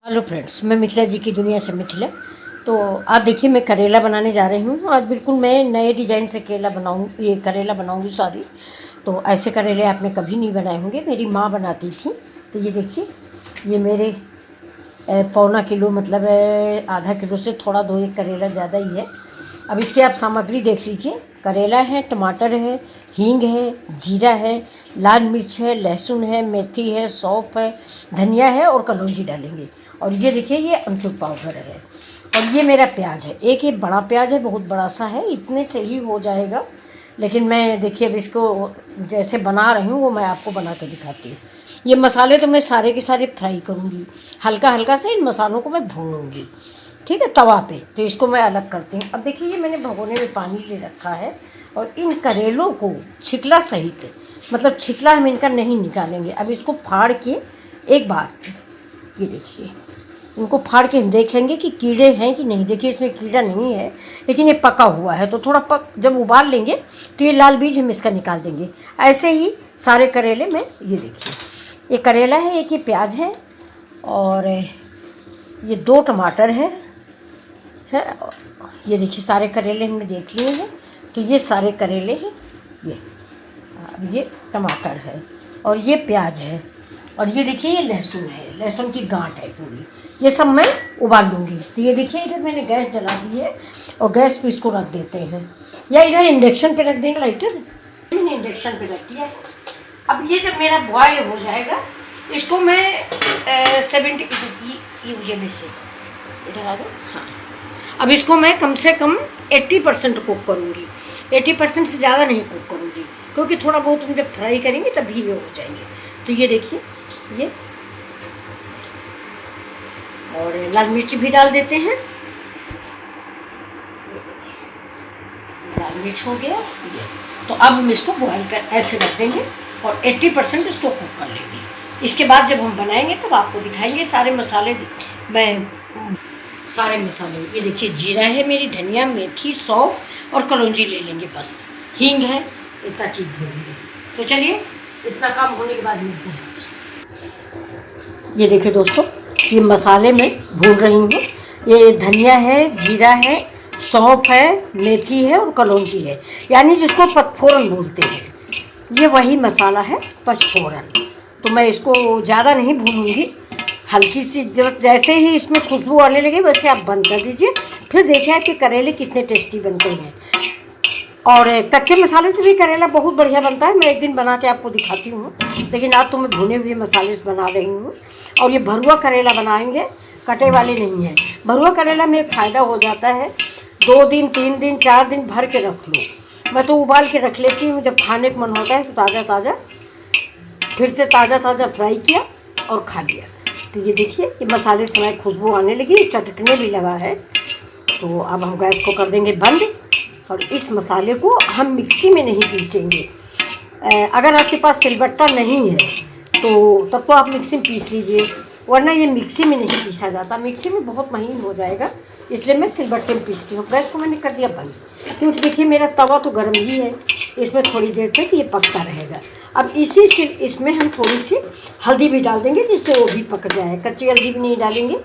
Hello friends, मैं मिथिला जी की दुनिया से मिथिला। तो आज देखिए मैं करेला बनाने जा रही हूँ। आज बिल्कुल मैं नए डिज़ाइन से करेला बनाऊँगी सॉरी। तो ऐसे करेले आपने कभी नहीं बनाए होंगे, मेरी माँ बनाती थी। तो ये देखिए, ये मेरे पौना किलो मतलब आधा किलो से थोड़ा दो एक करेला ज़्यादा ही है। अब इसकी आप सामग्री देख लीजिए। करेला है, टमाटर है, हींग है, जीरा है, लाल मिर्च है, लहसुन है, मेथी है, सौंफ है, धनिया है और कलौंजी डालेंगे। और ये देखिए, ये अमचूर पाउडर है। और ये मेरा प्याज है, एक ये बड़ा प्याज है, बहुत बड़ा सा है, इतने से ही हो जाएगा। लेकिन मैं देखिए अब इसको जैसे बना रही हूँ वो मैं आपको बना के दिखाती हूँ। ये मसाले तो मैं सारे के सारे फ्राई करूँगी, हल्का हल्का से इन मसालों को मैं भूनूँगी, ठीक है, तवा पे। तो इसको मैं अलग करती हूँ। अब देखिए, ये मैंने भगोने में पानी ले रखा है और इन करेलों को छिकला सहित, मतलब छिकला हम इनका नहीं निकालेंगे। अब इसको फाड़ के एक बार, ये देखिए, इनको फाड़ के हम देख लेंगे कि कीड़े हैं कि नहीं। देखिए इसमें कीड़ा नहीं है, लेकिन ये पका हुआ है। तो थोड़ा जब उबाल लेंगे तो ये लाल बीज हम इसका निकाल देंगे। ऐसे ही सारे करेले में, ये देखिए, ये करेला है, एक ये प्याज है और ये दो टमाटर है। ये देखिए सारे करेले हमने देख लिए हैं। तो ये सारे करेले हैं, ये अब ये टमाटर है और ये प्याज है और ये देखिए ये लहसुन है, लहसुन की गांठ है पूरी। ये सब मैं उबाल लूँगी। तो ये देखिए, इधर मैंने गैस जला दी है और गैस पे इसको रख देते हैं, या इधर इंडक्शन पे रख देंगे लाइटर। मैंने इंडक्शन पे रख दिया है। अब ये जब मेरा बॉयल हो जाएगा, इसको मैं 70 से इधर आ दो। हाँ, अब इसको मैं कम से कम 80% कुक करूँगी। 80% से ज़्यादा नहीं कुक करूँगी, क्योंकि थोड़ा बहुत हम जब फ्राई करेंगे तभी ये हो जाएंगे। तो ये देखिए, ये और लाल मिर्च भी डाल देते हैं। लाल मिर्च हो गया ये। तो अब हम इसको बॉयल कर ऐसे रख देंगे और 80% इसको कुक कर लेंगे। इसके बाद जब हम बनाएंगे तब आपको दिखाएंगे सारे मसाले। सारे मसाले, ये देखिए, जीरा है मेरी, धनिया, मेथी, सौंफ और कलौंजी ले लेंगे, बस हींग है, इतना चीज़ लेंगे। तो चलिए, इतना काम होने के बाद मिलते हैं। ये देखिए दोस्तों, ये मसाले मैं भून रही हूँ। ये धनिया है, जीरा है, सौंफ है, मेथी है और कलौंजी है, यानी जिसको पचफोरन बोलते हैं। ये वही मसाला है, पचफोरन। तो मैं इसको ज़्यादा नहीं भूनूंगी, हल्की सी, जब जैसे ही इसमें खुशबू आने लगे वैसे आप बंद कर दीजिए। फिर देखिए कि करेले कितने टेस्टी बनते हैं। और कच्चे मसाले से भी करेला बहुत बढ़िया बनता है। मैं एक दिन बना के आपको दिखाती हूँ, लेकिन आज तो मैं भुने हुए मसाले से बना रही हूँ। और ये भरुआ करेला बनाएंगे, कटे वाले नहीं हैं। भरुआ करेला में एक फ़ायदा हो जाता है, 2 दिन 3 दिन 4 दिन भर के रख लो। मैं तो उबाल के रख लेती हूँ, जब खाने का मन होता है तो ताज़ा ताज़ा फिर से ताज़ा फ्राई किया और खा लिया। तो ये देखिए, ये मसाले से खुशबू आने लगी, चटकने भी लगा है। तो अब हम गैस को कर देंगे बंद और इस मसाले को हम मिक्सी में नहीं पीसेंगे। अगर आपके पास सिलबट्टा नहीं है तो तब तो आप मिक्सी में पीस लीजिए, वरना ये मिक्सी में नहीं पीसा जाता, मिक्सी में बहुत महीन हो जाएगा, इसलिए मैं सिलबट्टे में पीसती हूँ। गैस को मैंने कर दिया बंद, क्योंकि देखिए मेरा तवा तो गर्म ही है, इसमें थोड़ी देर तक ये पकता रहेगा। अब इसमें हम थोड़ी सी हल्दी भी डाल देंगे, जिससे वो भी पक जाए। कच्ची हल्दी भी नहीं डालेंगे।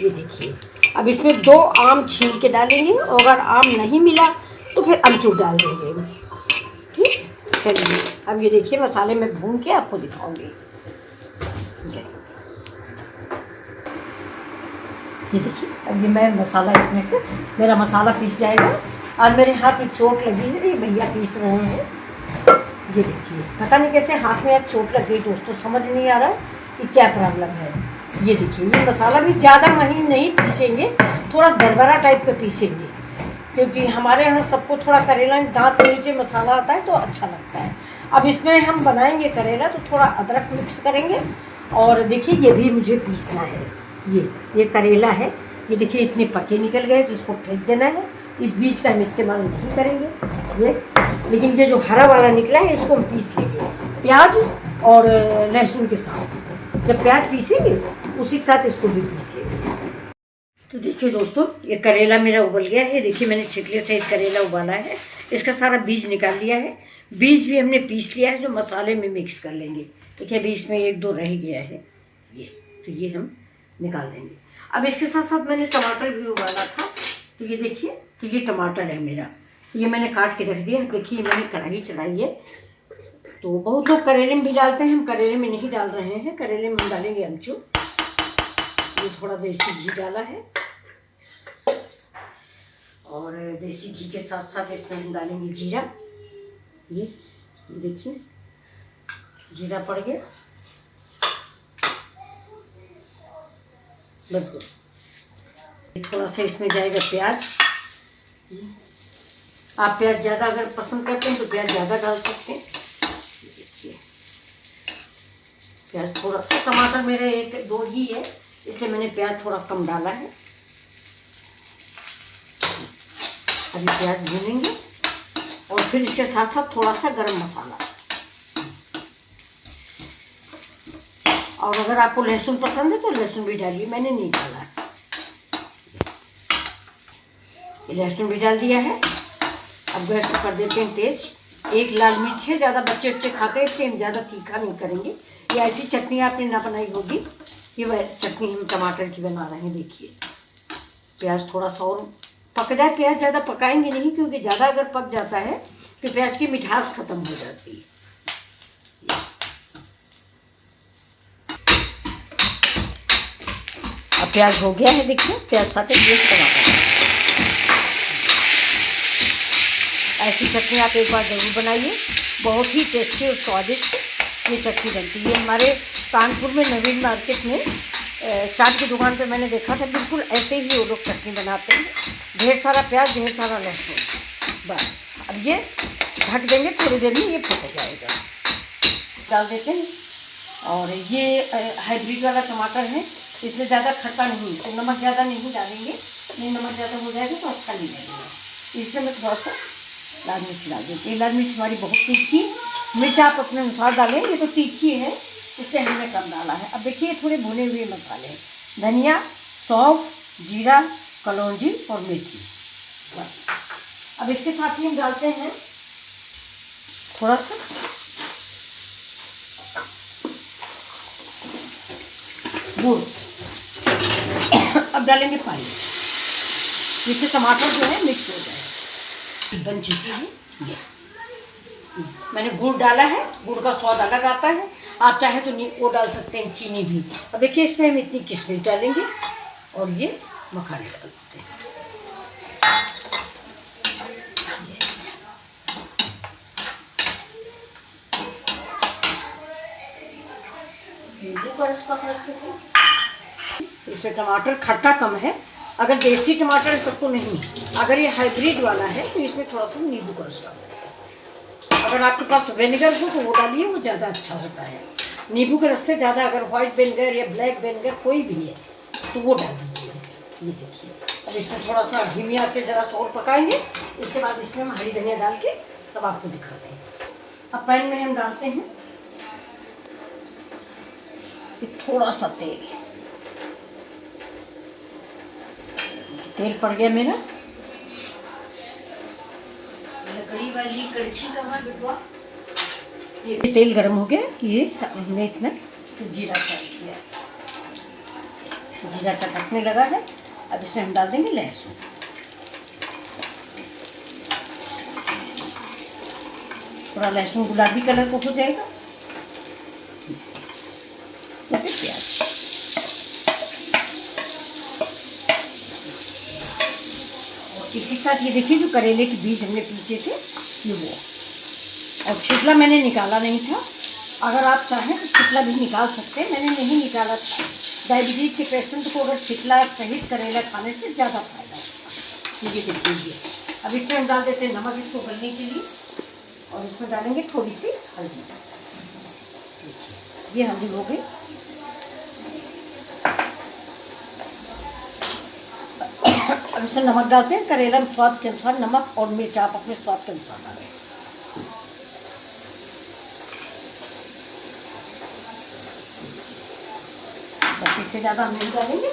ये देखिए, अब इसमें 2 आम छील के डालेंगे, और अगर आम नहीं मिला तो फिर अमचूर डाल देंगे। ठीक, चलिए अब ये देखिए, मसाले में भून के आपको दिखाऊंगी। ये देखिए, अब ये मैं मसाला, इसमें से मेरा मसाला पीस जाएगा। और मेरे हाथ में चोट लगी है, ये भैया पीस रहे हैं। ये देखिए, पता नहीं कैसे हाथ में आज चोट लग गई दोस्तों, समझ नहीं आ रहा है कि क्या प्रॉब्लम है। ये देखिए, ये मसाला भी ज़्यादा महीन नहीं पीसेंगे, थोड़ा दरबरा टाइप का पीसेंगे, क्योंकि हमारे यहाँ सबको थोड़ा करेला में दांत के नीचे मसाला आता है तो अच्छा लगता है। अब इसमें हम बनाएंगे करेला तो थोड़ा अदरक मिक्स करेंगे। और देखिए, ये भी मुझे पीसना है। ये करेला है, ये देखिए इतने पत्ते निकल गए, तो इसको फेंक देना है। इस बीज का हम इस्तेमाल नहीं करेंगे ये, लेकिन ये जो हरा वाला निकला है इसको हम पीस लेंगे प्याज और लहसुन के साथ। जब प्याज पीसेंगे उसी के साथ इसको भी पीस लेंगे। तो देखिए दोस्तों, ये करेला मेरा उबल गया है। देखिए, मैंने छिलके से करेला उबाला है, इसका सारा बीज निकाल लिया है। बीज भी हमने पीस लिया है, जो मसाले में मिक्स कर लेंगे। देखिए, अभी इसमें 1-2 रह गया है ये, तो ये हम निकाल देंगे। अब इसके साथ साथ मैंने टमाटर भी उबाला था, तो ये देखिए, तो ये टमाटर है मेरा, ये मैंने काट के रख दिया। देखिए मैंने कढ़ाई चढ़ाई है, तो बहुत लोग करेले में भी डालते हैं, हम करेले में नहीं डाल रहे हैं। करेले में हम डालेंगे अमचूर। ये थोड़ा देसी घी डाला है, और देसी घी के साथ साथ इसमें हम डालेंगे जीरा। ये देखिए जीरा पड़ गया, बिल्कुल। थोड़ा सा इसमें जाएगा प्याज। आप प्याज ज़्यादा अगर पसंद करते हैं तो प्याज ज़्यादा डाल सकते हैं। देखिए प्याज थोड़ा सा, टमाटर मेरे 1-2 ही है, इसलिए मैंने प्याज थोड़ा कम डाला है। अभी प्याज भूनेंगे, और फिर इसके साथ साथ थोड़ा सा गरम मसाला। और अगर आपको लहसुन पसंद है तो लहसुन भी डालिए, मैंने नहीं डाला है। ये लहसुन भी डाल दिया है। अब गैस को कर देते हैं तेज। 1 लाल मिर्च है, ज़्यादा बच्चे खाते हैं इसलिए हम ज़्यादा तीखा नहीं करेंगे। ये ऐसी चटनी आपने ना बनाई होगी, ये वह चटनी हम टमाटर की बना रहे हैं। देखिए प्याज थोड़ा सा और पक जाए, प्याज ज़्यादा पकाएंगे नहीं, क्योंकि ज़्यादा अगर पक जाता है तो प्याज की मिठास ख़त्म हो जाती है। अब प्याज हो गया है, देखिए प्याज साथ ही टमाटर। ऐसी चटनी आप एक बार ज़रूर बनाइए, बहुत ही टेस्टी और स्वादिष्ट ये चटनी बनती है। हमारे कानपुर में नवीन मार्केट में चाट की दुकान पे मैंने देखा था, बिल्कुल ऐसे ही वो लोग चटनी बनाते हैं। ढेर सारा प्याज, ढेर सारा लहसुन, बस। अब ये ढक देंगे, थोड़ी देर में ये पक जाएगा। डाल देते हैं। और ये हाइब्रिड वाला टमाटर है, इसमें ज़्यादा खट्टा नहीं, तो नमक ज़्यादा नहीं डालेंगे, नहीं नमक ज़्यादा हो जाएगा तो अच्छा नहीं लगेगा। इससे मैं थोड़ा सा लाल मिर्च डाल देती हूँ। लाल मिर्च हमारी बहुत तीखी, मिर्च आप अपने अनुसार डालें, ये तो तीखी है इससे हमने कम डाला है। अब देखिए थोड़े भुने हुए मसाले, धनिया, सौंफ, जीरा, कलौंजी और मेथी, बस। अब इसके साथ ही हम डालते हैं थोड़ा सा गुड़। अब डालेंगे पानी, जिससे टमाटर जो है मिक्स हो जाए। बन चुकी है ये, मैंने गुड़ डाला है, गुड़ का स्वाद अलग आता है। आप चाहे तो वो डाल सकते हैं, चीनी भी। अब देखिए इसमें हम इतनी किशमिश डालेंगे और ये मखाने डाल देते हैं। नींबू का रस करते हैं। इसमें टमाटर खट्टा कम है, अगर देसी टमाटर है तब तो नहीं, अगर ये हाइब्रिड वाला है तो इसमें थोड़ा सा नींबू का रस डालते हैं। अगर आपके पास विनेगर हो तो वो डालिए, वो ज़्यादा अच्छा होता है। नींबू के रस से ज़्यादा अगर व्हाइट विनेगर या ब्लैक विनेगर कोई भी है तो वो डाल दीजिए। ये देखिए अब इसमें थोड़ा सा धीमी आंच पे ज़रा सा और पकाएंगे, इसके बाद इसमें हम हरी धनिया डाल के तब आपको दिखाते हैं। अब पैन में हम डालते हैं थोड़ा सा तेल। तेल पड़ गया मेरा, लकड़ी वाली कड़छी का बिटवा। ये तेल गर्म हो गया, ये हमने इसमें जीरा डाल दिया, जीरा चटकने लगा है। अब इसमें हम डाल देंगे लहसुन। थोड़ा लहसुन गुलाबी कलर को हो जाएगा, या फिर प्याज। इसी साथ ये देखिए जो करेले के बीज हमने पीछे थे ये वो, और छिलका मैंने निकाला नहीं था। अगर आप चाहें तो छिलका भी निकाल सकते हैं, मैंने नहीं निकाला था। डायबिटीज के पेशेंट को अगर छिलका सहित करेला खाने से ज़्यादा फायदा होता है। ये देखिए अब इसमें हम डाल देते हैं नमक इसको गलने के लिए, और इसमें डालेंगे थोड़ी सी हल्दी। ये हल्दी हो गई। अब इसमें नमक डालते हैं, करेला में स्वाद के अनुसार नमक और मिर्च आप अपने स्वाद के अनुसार डालें। बस इससे ज़्यादा हम नहीं डालेंगे।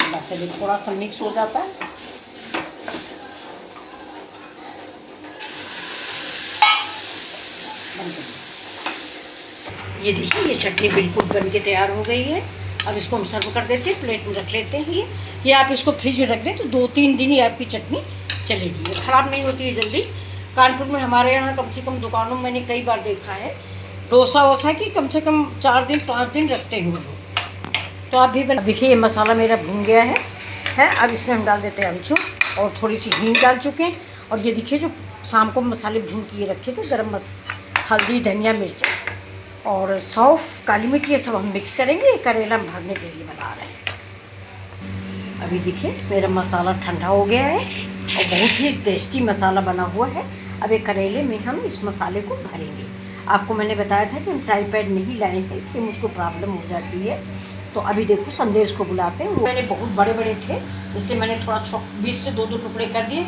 बस अभी थोड़ा सा मिक्स हो जाता है। बंद ये देखिए ये चटनी बिल्कुल बन के तैयार हो गई है। अब इसको हम सर्व कर देते हैं, प्लेट में रख लेते हैं। ये आप इसको फ्रिज में रख दें तो 2-3 दिन ही आपकी चटनी चलेगी, ये ख़राब नहीं होती है जल्दी। कानपुर में हमारे यहाँ कम से कम दुकानों में मैंने कई बार देखा है डोसा वोसा की कम से कम 4 दिन 5 दिन रखते हैं वो लोग। तो आप भी देखिए ये मसाला मेरा भून गया है। अब इसमें हम डाल देते हैं अमचूर और थोड़ी सी हींग डाल चुके हैं। और ये देखिए जो शाम को मसाले भून के रखे थे, गरम हल्दी, धनिया, मिर्च और सौंफ, काली मिर्च, ये सब हम मिक्स करेंगे। करेला हम भरने के लिए बना रहे हैं। अभी देखिए मेरा मसाला ठंडा हो गया है और बहुत ही टेस्टी मसाला बना हुआ है। अब एक करेले में हम इस मसाले को भरेंगे। आपको मैंने बताया था कि हम ट्राईपैड नहीं लाए हैं, इसलिए मुझको प्रॉब्लम हो जाती है। तो अभी देखो संदेश को बुलाते हैं। वो मैंने बहुत बड़े बड़े थे, इसलिए मैंने थोड़ा 20 से 2-2 टुकड़े कर दिए।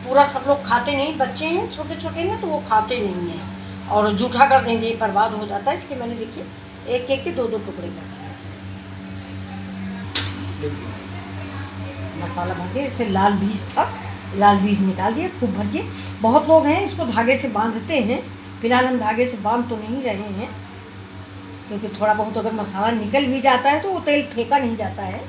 पूरा सब लोग खाते नहीं, बच्चे हैं छोटे छोटे ना, तो वो खाते नहीं हैं और जूठा कर देंगे, ये बर्बाद हो जाता है। इसलिए मैंने देखिए एक एक के 2-2 टुकड़े कर दिए। मसाला भर दिया, इससे लाल बीज था, लाल बीज निकाल दिए, खूब भर दिए। बहुत लोग हैं इसको धागे से बांधते हैं, फिलहाल हम धागे से बांध तो नहीं रहे हैं, क्योंकि थोड़ा बहुत अगर मसाला निकल भी जाता है तो वो तेल फेंका नहीं जाता है।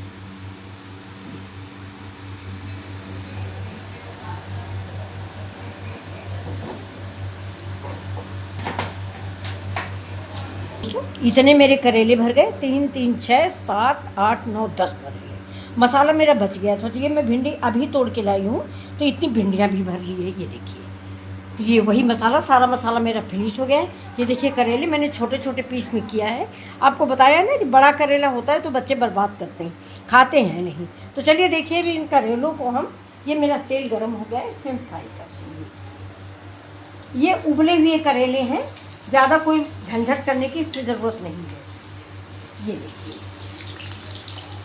इतने मेरे करेले भर गए, 3, 3, 6, 7, 8, 9, 10 करेले। मसाला मेरा बच गया था, तो ये मैं भिंडी अभी तोड़ के लाई हूँ, तो इतनी भिंडियाँ भी भर ली है। ये देखिए ये वही मसाला, सारा मसाला मेरा फिनिश हो गया है। ये देखिए करेले मैंने छोटे छोटे पीस में किया है। आपको बताया ना कि बड़ा करेला होता है तो बच्चे बर्बाद करते हैं, खाते हैं नहीं। तो चलिए देखिए भी इन करेलों को हम, ये मेरा तेल गर्म हो गया है, इसमें हम फ्राई कर देंगे। ये उबले हुए करेले हैं, ज़्यादा कोई झंझट करने की इसकी ज़रूरत नहीं है। ये देखिए,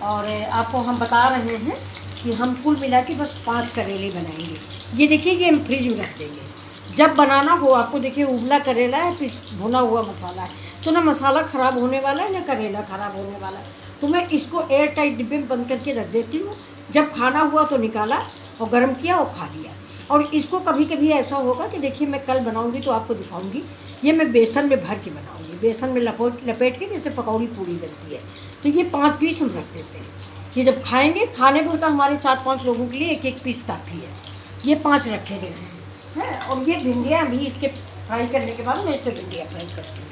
और आपको हम बता रहे हैं कि हम कुल मिला के बस 5 करेले बनाएंगे। ये देखिए ये हम फ्रिज में रख देंगे। जब बनाना हो आपको, देखिए उबला करेला है, फिर भुना हुआ मसाला है, तो ना मसाला ख़राब होने वाला है ना करेला ख़राब होने वाला है। तो मैं इसको एयर टाइट डिब्बे में बंद करके रख देती हूँ। जब खाना हुआ तो निकाला और गर्म किया और खा लिया। और इसको कभी कभी ऐसा होगा कि देखिए मैं कल बनाऊँगी तो आपको दिखाऊँगी। ये मैं बेसन में भर के बनाऊँगी, बेसन में लपेट के, जैसे पकौड़ी पूरी बनती है। तो ये 5 पीस हम रख देते हैं। ये जब खाएँगे, खाने में होता हमारे 4-5 लोगों के लिए 1-1 पीस काफ़ी है। ये 5 रखे गए हैं। और ये भिंडियाँ भी इसके फ्राई करने के बाद मैं इससे भिंडियाँ फ्राई करती हूँ।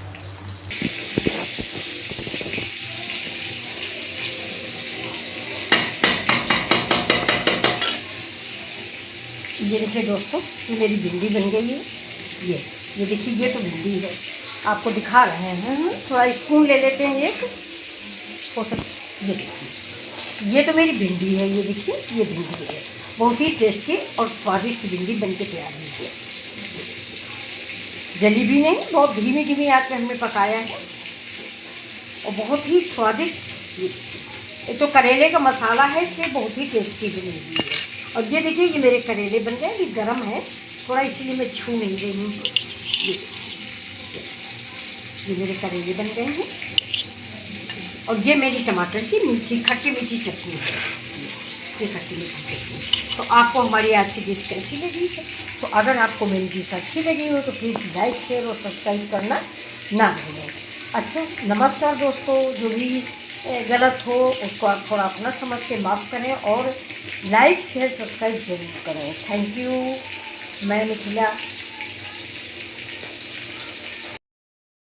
ये देखिए दोस्तों, ये मेरी भिंडी बन गई है। ये देखिए, ये तो भिंडी है, आपको दिखा रहे हैं। थोड़ा स्पून ले लेते हैं एक, हो सकता। ये देखिए ये तो मेरी भिंडी है। ये देखिए ये भिंडी है, बहुत ही टेस्टी और स्वादिष्ट भिंडी बन के तैयार हुई है। जली भी नहीं, बहुत धीमी धीमी आंच पे हमने पकाया है और बहुत ही स्वादिष्ट। ये तो करेले का मसाला है, इसलिए बहुत ही टेस्टी बनी हुई है। और ये देखिए ये मेरे करेले बन गए। ये गर्म है थोड़ा, इसीलिए मैं छू नहीं रही हूँ। ये मेरे करेले बन गए हैं। और ये मेरी टमाटर की मीठी खट्टी मीठी चटनी है। ये खट्टी मीठी चटनी। तो आपको हमारी आज की डिश कैसी लगी है? तो अगर आपको मेरी डिश अच्छी लगी हो तो प्लीज़ लाइक, शेयर और सब्सक्राइब करना ना भूलें। अच्छा, नमस्कार दोस्तों। जो भी गलत हो उसको आप थोड़ा अपना समझ के माफ़ करें और लाइक, शेयर, सब्सक्राइब जरूर करें। Thank you. मैं मिथिला।